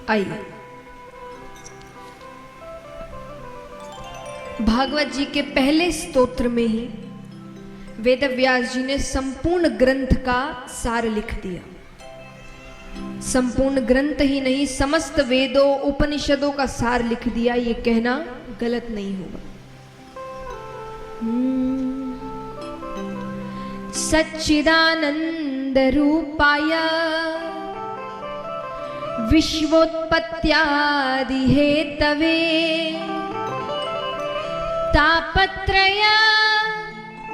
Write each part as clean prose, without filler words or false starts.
आइए भागवत जी के पहले स्तोत्र में ही वेद व्यास जी ने संपूर्ण ग्रंथ का सार लिख दिया। संपूर्ण ग्रंथ ही नहीं, समस्त वेदों उपनिषदों का सार लिख दिया। ये कहना गलत नहीं होगा। सच्चिदानंद रूपाय विश्वोत्पत्त्यादि हेतवे तापत्रय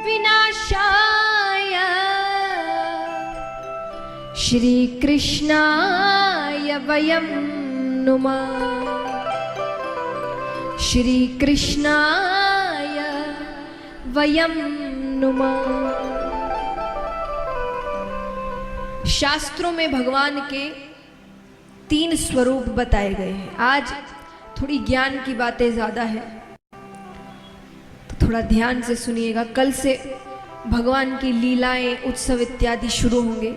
विनाशाय श्री कृष्णाय वयं नुमः। श्री कृष्णाय वयं नुमः। शास्त्रों में भगवान के 3 स्वरूप बताए गए हैं। आज थोड़ी ज्ञान की बातें ज्यादा है तो थोड़ा ध्यान से सुनिएगा। कल से भगवान की लीलाएं, उत्सव इत्यादि शुरू होंगे।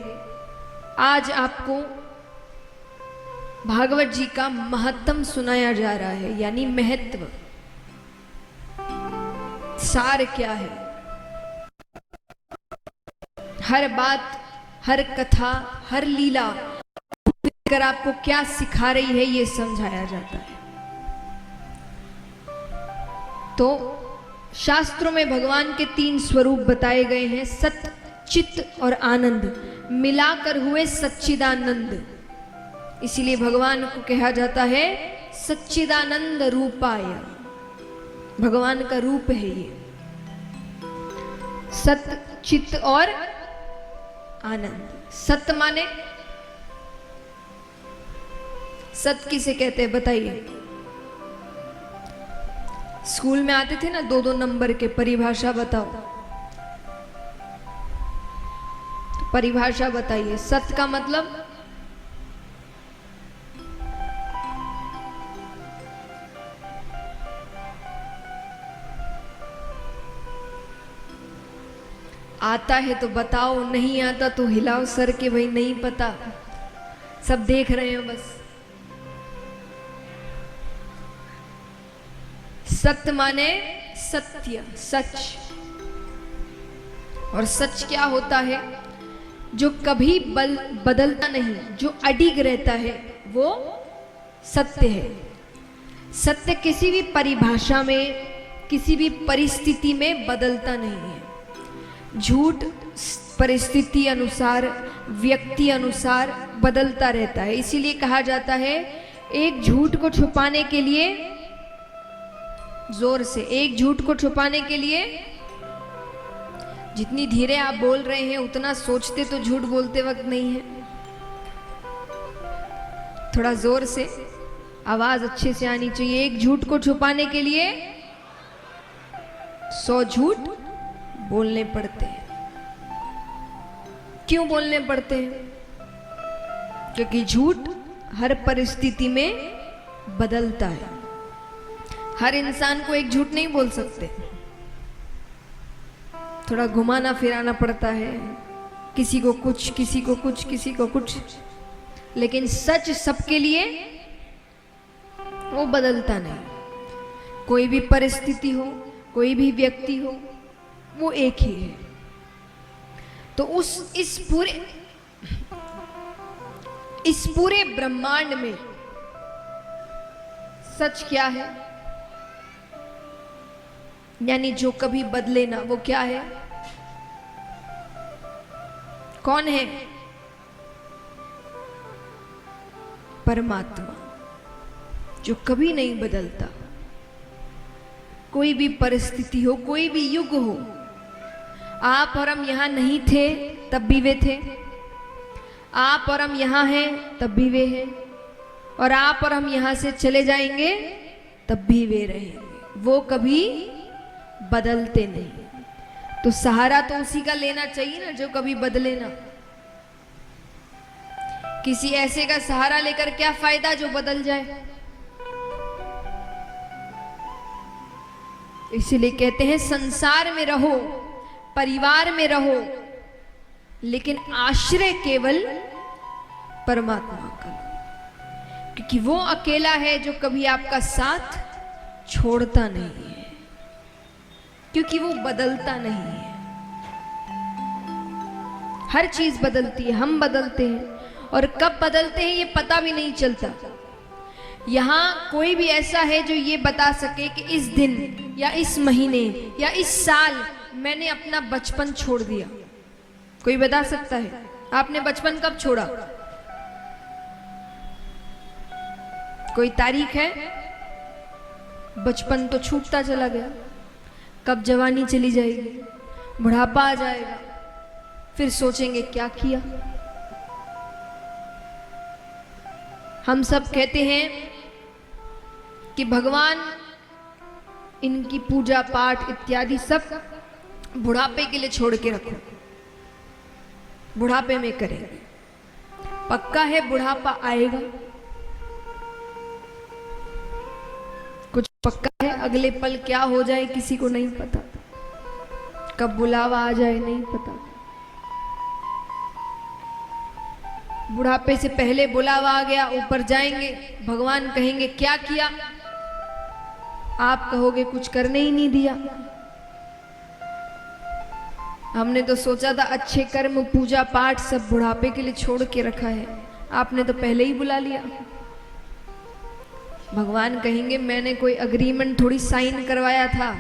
आज आपको भागवत जी का महत्तम सुनाया जा रहा है, यानी महत्व, सार क्या है। हर बात, हर कथा, हर लीला कर आपको क्या सिखा रही है ये समझाया जाता है। तो शास्त्रों में भगवान के 3 स्वरूप बताए गए हैं। सत्य, चित्त और आनंद मिलाकर हुए सच्चिदानंद। इसीलिए भगवान को कहा जाता है सच्चिदानंद रूपाय। भगवान का रूप है ये, सत्य, चित्त और आनंद। सत्य माने, सत्य किसे कहते हैं बताइए। स्कूल में आते थे ना 2-2 नंबर के, परिभाषा बताओ। तो परिभाषा बताइए। सत्य का मतलब आता है तो बताओ, नहीं आता तो हिलाओ सर के, भाई नहीं पता, सब देख रहे हो बस। सत्य माने सत्य, सच। और सच क्या होता है? जो कभी बदलता नहीं, जो अडिग रहता है, वो सत्य है। सत्य किसी भी परिभाषा में, किसी भी परिस्थिति में बदलता नहीं है। झूठ परिस्थिति अनुसार, व्यक्ति अनुसार बदलता रहता है। इसीलिए कहा जाता है एक झूठ को छुपाने के लिए, जोर से, एक झूठ को छुपाने के लिए जितनी धीरे आप बोल रहे हैं उतना सोचते तो झूठ बोलते वक्त नहीं है। थोड़ा जोर से, आवाज अच्छे से आनी चाहिए। एक झूठ को छुपाने के लिए 100 झूठ बोलने पड़ते हैं। क्यों बोलने पड़ते हैं? क्योंकि झूठ हर परिस्थिति में बदलता है। हर इंसान को एक झूठ नहीं बोल सकते, थोड़ा घुमाना फिराना पड़ता है। किसी को कुछ, किसी को कुछ, किसी को कुछ, लेकिन सच सबके लिए वो बदलता नहीं। कोई भी परिस्थिति हो, कोई भी व्यक्ति हो, वो एक ही है। तो इस पूरे ब्रह्मांड में सच क्या है? यानी जो कभी बदले ना, वो क्या है? कौन है? परमात्मा, जो कभी नहीं बदलता। कोई भी परिस्थिति हो, कोई भी युग हो, आप और हम यहां नहीं थे तब भी वे थे, आप और हम यहां हैं तब भी वे हैं, और आप और हम यहां से चले जाएंगे तब भी वे रहेंगे। वो कभी बदलते नहीं। तो सहारा तो उसी का लेना चाहिए ना जो कभी बदले ना। किसी ऐसे का सहारा लेकर क्या फायदा जो बदल जाए। इसीलिए कहते हैं संसार में रहो, परिवार में रहो, लेकिन आश्रय केवल परमात्मा का। क्योंकि वो अकेला है जो कभी आपका साथ छोड़ता नहीं है, क्योंकि वो बदलता नहीं है। हर चीज बदलती है, हम बदलते हैं और कब बदलते हैं ये पता भी नहीं चलता। यहां कोई भी ऐसा है जो ये बता सके कि इस दिन या इस महीने या इस साल मैंने अपना बचपन छोड़ दिया? कोई बता सकता है? आपने बचपन कब छोड़ा? कोई तारीख है? बचपन तो छूटता चला गया। कब जवानी चली जाएगी, बुढ़ापा आ जाएगा, फिर सोचेंगे क्या किया। हम सब कहते हैं कि भगवान इनकी पूजा पाठ इत्यादि सब बुढ़ापे के लिए छोड़ के रखो, बुढ़ापे में करेंगे। पक्का है बुढ़ापा आएगा? कुछ पक्का है? अगले पल क्या हो जाए किसी को नहीं पता, कब बुलावा आ जाए नहीं पता। बुढ़ापे से पहले बुलावा आ गया, ऊपर जाएंगे, भगवान कहेंगे क्या किया? आप कहोगे कुछ करने ही नहीं दिया। हमने तो सोचा था अच्छे कर्म पूजा पाठ सब बुढ़ापे के लिए छोड़ के रखा है, आपने तो पहले ही बुला लिया। भगवान कहेंगे मैंने कोई अग्रीमेंट थोड़ी साइन करवाया था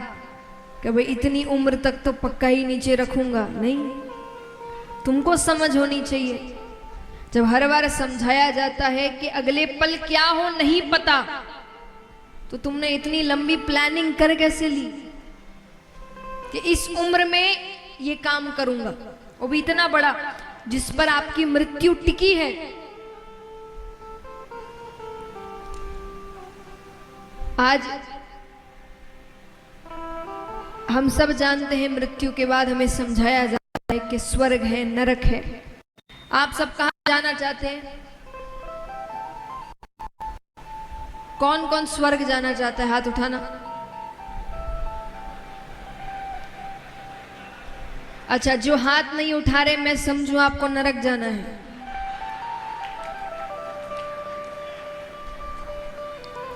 कि भाई इतनी उम्र तक तो पक्का ही नीचे रखूंगा। नहीं, तुमको समझ होनी चाहिए। जब हर बार समझाया जाता है कि अगले पल क्या हो नहीं पता, तो तुमने इतनी लंबी प्लानिंग कर कैसे ली कि इस उम्र में ये काम करूंगा, वो भी इतना बड़ा जिस पर आपकी मृत्यु टिकी है। आज हम सब जानते हैं मृत्यु के बाद हमें समझाया जाता है कि स्वर्ग है, नरक है। आप सब कहां जाना चाहते हैं? कौन कौन स्वर्ग जाना चाहता है? हाथ उठाना। अच्छा, जो हाथ नहीं उठा रहे मैं समझू आपको नरक जाना है।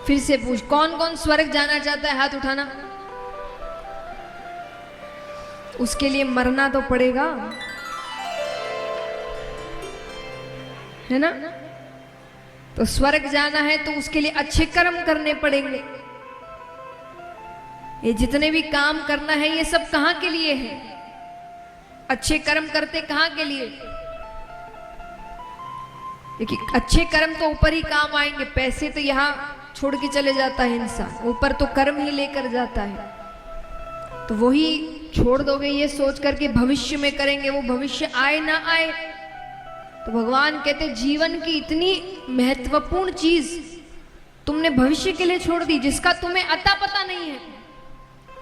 फिर से पूछ, कौन कौन स्वर्ग जाना चाहता है? हाथ उठाना। उसके लिए मरना तो पड़ेगा, है ना? तो स्वर्ग जाना है तो उसके लिए अच्छे कर्म करने पड़ेंगे। ये जितने भी काम करना है ये सब कहां के लिए है? अच्छे कर्म करते कहां के लिए? देखिए, अच्छे कर्म तो ऊपर ही काम आएंगे, पैसे तो यहां छोड़ के चले जाता है इंसान, ऊपर तो कर्म ही लेकर जाता है। तो वही छोड़ दोगे ये सोच करके भविष्य में करेंगे, वो भविष्य आए ना आए। तो भगवान कहते जीवन की इतनी महत्वपूर्ण चीज तुमने भविष्य के लिए छोड़ दी, जिसका तुम्हें अता पता नहीं है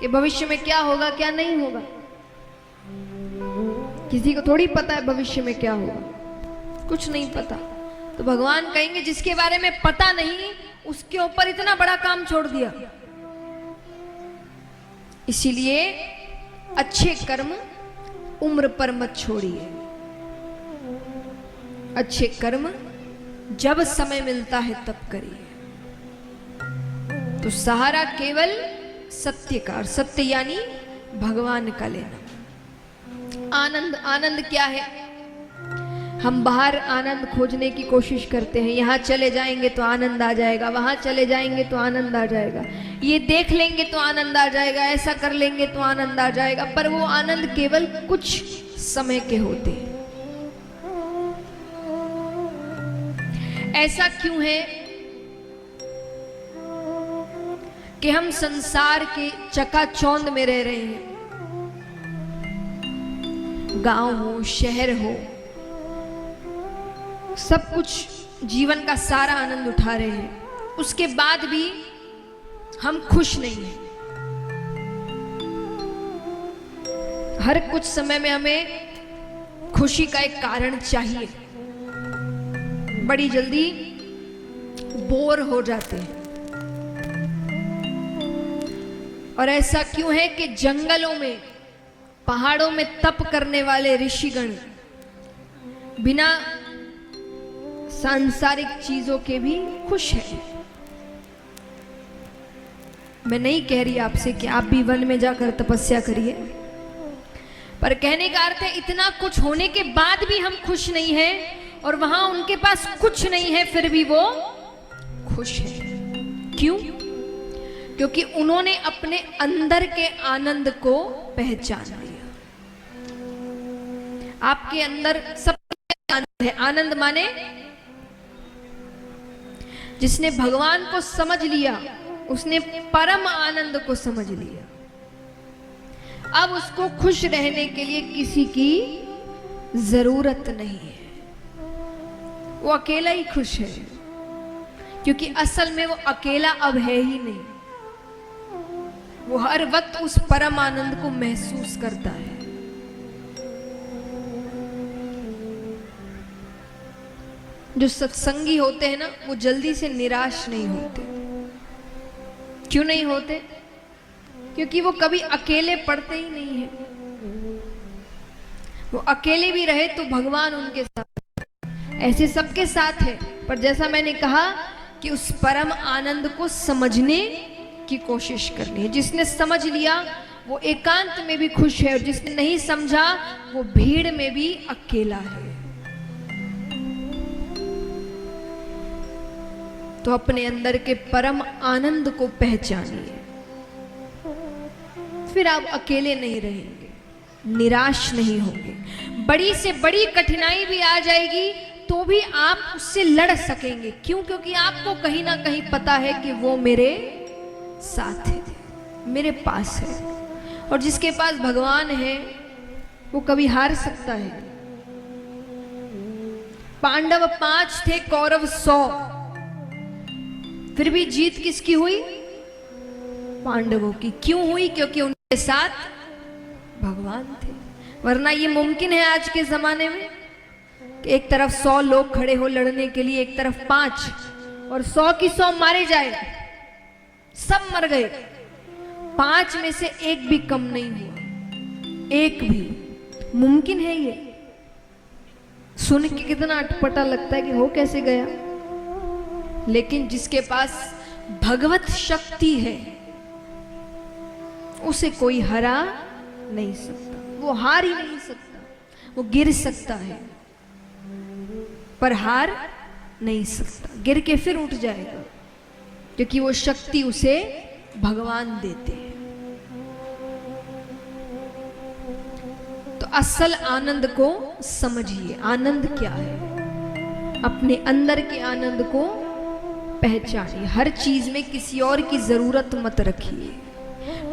कि भविष्य में क्या होगा क्या नहीं होगा। किसी को थोड़ी पता है भविष्य में क्या होगा, कुछ नहीं पता। तो भगवान कहेंगे जिसके बारे में पता नहीं उसके ऊपर इतना बड़ा काम छोड़ दिया। इसीलिए अच्छे कर्म उम्र पर मत छोड़िए। अच्छे कर्म जब समय मिलता है तब करिए। तो सहारा केवल सत्य का, और सत्य यानी भगवान का लेना। आनंद, आनंद क्या है? हम बाहर आनंद खोजने की कोशिश करते हैं, यहाँ चले जाएंगे तो आनंद आ जाएगा, वहां चले जाएंगे तो आनंद आ जाएगा, ये देख लेंगे तो आनंद आ जाएगा, ऐसा कर लेंगे तो आनंद आ जाएगा। पर वो आनंद केवल कुछ समय के होते हैं। ऐसा क्यों है कि हम संसार के चकाचौंध में रह रहे हैं? गांव हो, शहर हो, सब कुछ जीवन का सारा आनंद उठा रहे हैं, उसके बाद भी हम खुश नहीं हैं। हर कुछ समय में हमें खुशी का एक कारण चाहिए। बड़ी जल्दी बोर हो जाते हैं। और ऐसा क्यों है कि जंगलों में, पहाड़ों में तप करने वाले ऋषिगण बिना सांसारिक चीजों के भी खुश है। मैं नहीं कह रही आपसे कि आप भी वन में जाकर तपस्या करिए, पर कहने का अर्थ है इतना कुछ होने के बाद भी हम खुश नहीं हैं, और वहां उनके पास कुछ नहीं है फिर भी वो खुश है। क्यों? क्योंकि उन्होंने अपने अंदर के आनंद को पहचान लिया। आपके अंदर सब आनंद है। आनंद माने जिसने भगवान को समझ लिया, उसने परम आनंद को समझ लिया। अब उसको खुश रहने के लिए किसी की जरूरत नहीं है, वो अकेला ही खुश है, क्योंकि असल में वो अकेला अब है ही नहीं। वो हर वक्त उस परम आनंद को महसूस करता है। जो सत्संगी होते हैं ना, वो जल्दी से निराश नहीं होते। क्यों नहीं होते? क्योंकि वो कभी अकेले पड़ते ही नहीं है। वो अकेले भी रहे तो भगवान उनके साथ, ऐसे सबके साथ है। पर जैसा मैंने कहा कि उस परम आनंद को समझने की कोशिश करनी है। जिसने समझ लिया वो एकांत में भी खुश है, और जिसने नहीं समझा वो भीड़ में भी अकेला है। तो अपने अंदर के परम आनंद को पहचानिए, फिर आप अकेले नहीं रहेंगे, निराश नहीं होंगे। बड़ी से बड़ी कठिनाई भी आ जाएगी तो भी आप उससे लड़ सकेंगे। क्यों? क्योंकि आपको कहीं ना कहीं पता है कि वो मेरे साथ है, मेरे पास है। और जिसके पास भगवान है वो कभी हार सकता है? पांडव 5 थे, कौरव 100, फिर भी जीत किसकी हुई? पांडवों की। क्यों हुई? क्योंकि उनके साथ भगवान थे। वरना ये मुमकिन है आज के जमाने में कि एक तरफ 100 लोग खड़े हो लड़ने के लिए, एक तरफ 5, और 100 की 100 मारे जाए। सब मर गए, 5 में से एक भी कम नहीं हुआ। एक भी। मुमकिन है ये? सुन के कितना अटपटा लगता है कि हो कैसे गया। लेकिन जिसके पास भगवत शक्ति है उसे कोई हरा नहीं सकता। वो हार ही नहीं सकता। वो गिर सकता है पर हार नहीं सकता। गिर के फिर उठ जाएगा, क्योंकि वो शक्ति उसे भगवान देते हैं। तो असल आनंद को समझिए। आनंद क्या है? अपने अंदर के आनंद को पहचानिए। हर चीज में किसी और की जरूरत मत रखिए।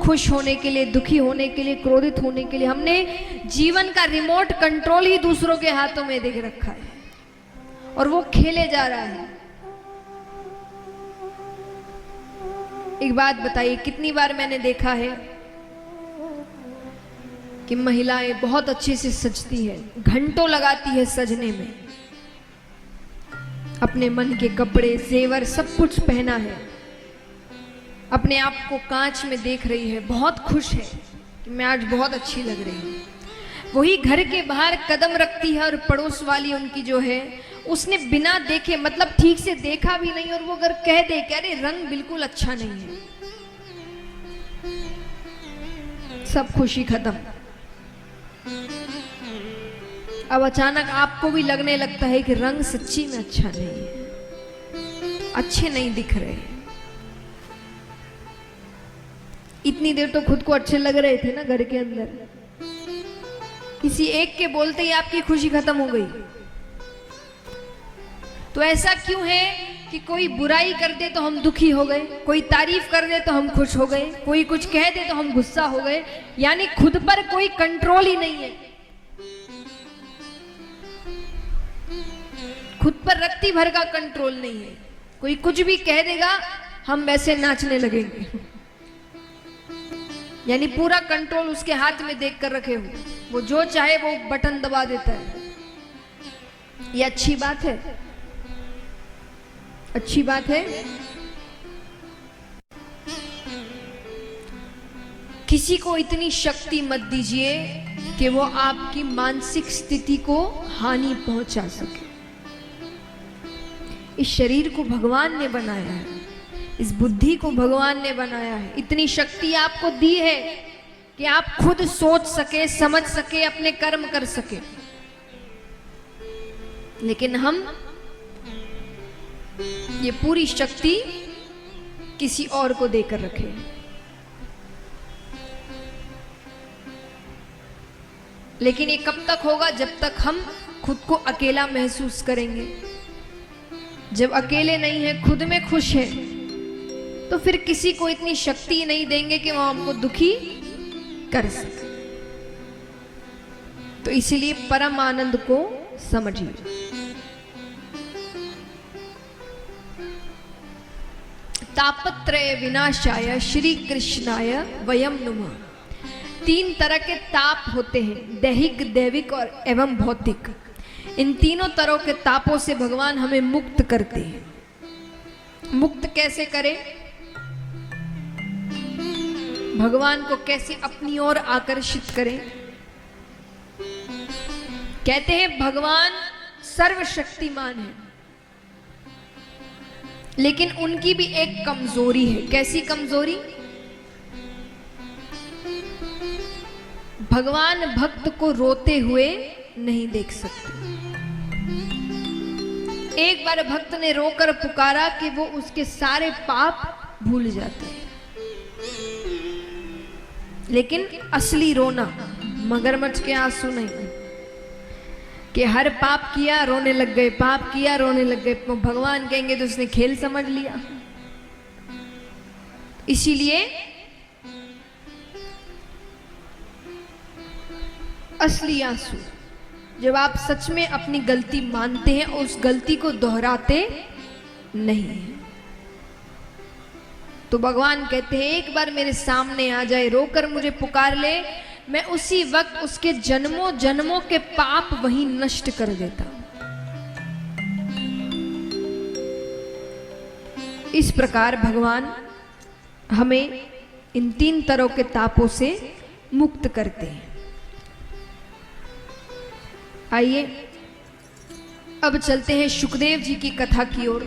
खुश होने के लिए, दुखी होने के लिए, क्रोधित होने के लिए हमने जीवन का रिमोट कंट्रोल ही दूसरों के हाथों में देख रखा है, और वो खेले जा रहा है। एक बात बताइए, कितनी बार मैंने देखा है कि महिलाएं बहुत अच्छे से सजती है, घंटों लगाती है सजने में, अपने मन के कपड़े, जेवर सब कुछ पहना है, अपने आप को कांच में देख रही है, बहुत खुश है कि मैं आज बहुत अच्छी लग रही हूँ। वही घर के बाहर कदम रखती है, और पड़ोस वाली उनकी जो है, उसने बिना देखे, मतलब ठीक से देखा भी नहीं, और वो अगर कह दे कि अरे रंग बिल्कुल अच्छा नहीं है, सब खुशी खत्म। अब अचानक आपको भी लगने लगता है कि रंग सच्ची में अच्छा नहीं है, अच्छे नहीं दिख रहे। इतनी देर तो खुद को अच्छे लग रहे थे ना घर के अंदर, किसी एक के बोलते ही आपकी खुशी खत्म हो गई। तो ऐसा क्यों है कि कोई बुराई कर दे तो हम दुखी हो गए, कोई तारीफ कर दे तो हम खुश हो गए, कोई कुछ कह दे तो हम गुस्सा हो गए। यानी खुद पर कोई कंट्रोल ही नहीं है। खुद पर रत्ती भर का कंट्रोल नहीं है। कोई कुछ भी कह देगा हम वैसे नाचने लगेंगे। यानी पूरा कंट्रोल उसके हाथ में देख कर रखे हो, वो जो चाहे वो बटन दबा देता है। ये अच्छी बात है? अच्छी बात है? किसी को इतनी शक्ति मत दीजिए कि वो आपकी मानसिक स्थिति को हानि पहुंचा सके। इस शरीर को भगवान ने बनाया है, इस बुद्धि को भगवान ने बनाया है, इतनी शक्ति आपको दी है कि आप खुद सोच सके, समझ सके, अपने कर्म कर सके। लेकिन हम ये पूरी शक्ति किसी और को देकर रखे। लेकिन ये कब तक होगा? जब तक हम खुद को अकेला महसूस करेंगे। जब अकेले नहीं है, खुद में खुश है, तो फिर किसी को इतनी शक्ति नहीं देंगे कि वो हमको दुखी कर सके। तो इसीलिए परम आनंद को समझिए। तापत्रय विनाशाय श्री कृष्णाय वयम नुमः। 3 तरह के ताप होते हैं, दैहिक, दैविक और एवं भौतिक। इन तीनों तरह के तापों से भगवान हमें मुक्त करते हैं। मुक्त कैसे करें? भगवान को कैसे अपनी ओर आकर्षित करें? कहते हैं भगवान सर्वशक्तिमान है, लेकिन उनकी भी एक कमजोरी है। कैसी कमजोरी? भगवान भक्त को रोते हुए नहीं देख सकते। एक बार भक्त ने रोकर पुकारा कि वो उसके सारे पाप भूल जाते हैं। लेकिन असली रोना मगरमच्छ के आंसू नहीं कि हर पाप किया रोने लग गए, पाप किया रोने लग गए। भगवान कहेंगे तो उसने खेल समझ लिया। इसीलिए असली आंसू जब आप सच में अपनी गलती मानते हैं और उस गलती को दोहराते नहीं, तो भगवान कहते हैं एक बार मेरे सामने आ जाए, रोकर मुझे पुकार ले, मैं उसी वक्त उसके जन्मों जन्मों के पाप वहीं नष्ट कर देता। इस प्रकार भगवान हमें इन 3 तरह के तापों से मुक्त करते हैं। आइए अब चलते हैं सुखदेव जी की कथा की ओर।